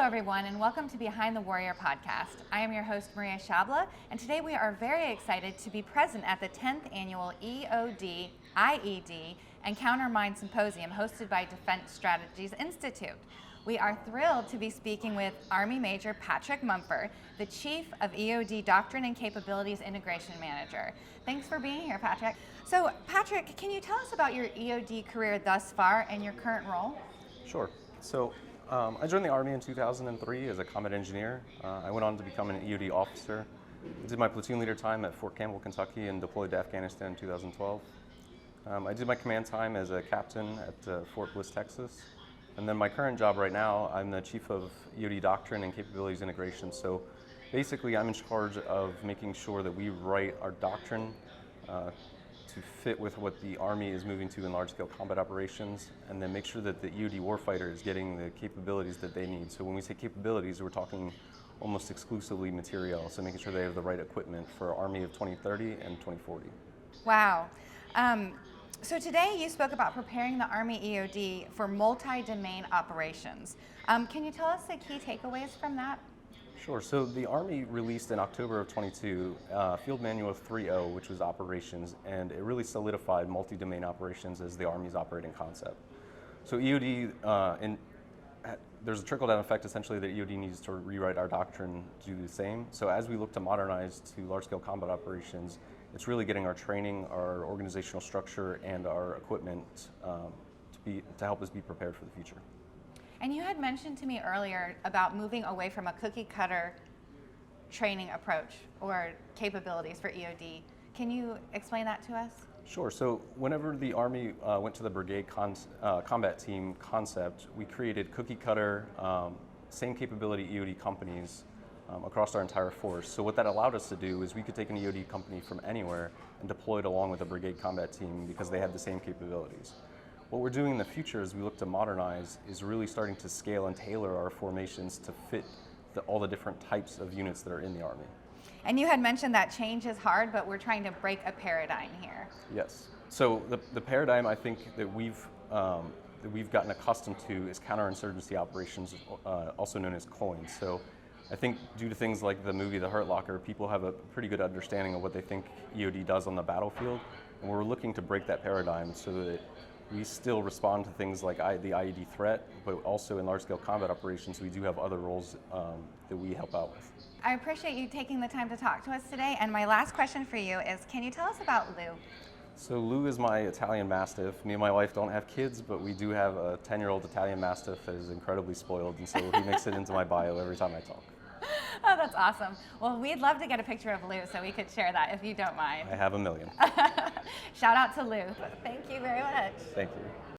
everyone, and welcome to Behind the Warrior podcast. I am your host, Maria Shabla, and today we are very excited to be present at the 10th annual EOD, IED, and Countermine Symposium hosted by Defense Strategies Institute. We are thrilled to be speaking with Army Major Patrick Mumper, the Chief of EOD Doctrine and Capabilities Integration Manager. Thanks for being here, Patrick. So, Patrick, can you tell us about your EOD career thus far and your current role? Sure. So, I joined the Army in 2003 as a combat engineer. I went on to become an EOD officer. I did my platoon leader time at Fort Campbell, Kentucky, and deployed to Afghanistan in 2012. I did my command time as a captain at Fort Bliss, Texas. And then my current job right now, I'm the Chief of EOD Doctrine and Capabilities Integration. So basically, I'm in charge of making sure that we write our doctrine to fit with what the Army is moving to in large-scale combat operations, and then make sure that the EOD warfighter is getting the capabilities that they need. So when we say capabilities, we're talking almost exclusively material, so making sure they have the right equipment for Army of 2030 and 2040. Wow. So today you spoke about preparing the Army EOD for multi-domain operations. Can you tell us the key takeaways from that? Sure. So the Army released in October of 22 Field Manual 3.0, which was operations, and it really solidified multi-domain operations as the Army's operating concept. So EOD, there's a trickle-down effect essentially that EOD needs to rewrite our doctrine to do the same. So as we look to modernize to large-scale combat operations, it's really getting our training, our organizational structure, and our equipment to help us be prepared for the future. And you had mentioned to me earlier about moving away from a cookie-cutter training approach or capabilities for EOD. Can you explain that to us? Sure. So whenever the Army went to the brigade combat team concept, we created cookie-cutter, same capability EOD companies across our entire force. So what that allowed us to do is we could take an EOD company from anywhere and deploy it along with a brigade combat team because they had the same capabilities. What we're doing in the future as we look to modernize is really starting to scale and tailor our formations to fit all the different types of units that are in the Army. And you had mentioned that change is hard, but we're trying to break a paradigm here. Yes. So the paradigm I think that we've gotten accustomed to is counterinsurgency operations, also known as COINs. So I think due to things like the movie The Hurt Locker, people have a pretty good understanding of what they think EOD does on the battlefield, and we're looking to break that paradigm so that we still respond to things like the IED threat, but also in large-scale combat operations, we do have other roles that we help out with. I appreciate you taking the time to talk to us today, and my last question for you is, can you tell us about Lou? So Lou is my Italian Mastiff. Me and my wife don't have kids, but we do have a 10-year-old Italian Mastiff that is incredibly spoiled, and so he makes it into my bio every time I talk. Oh, that's awesome. Well, we'd love to get a picture of Lou so we could share that if you don't mind. I have a million. Shout out to Lou. Thank you very much. Thank you.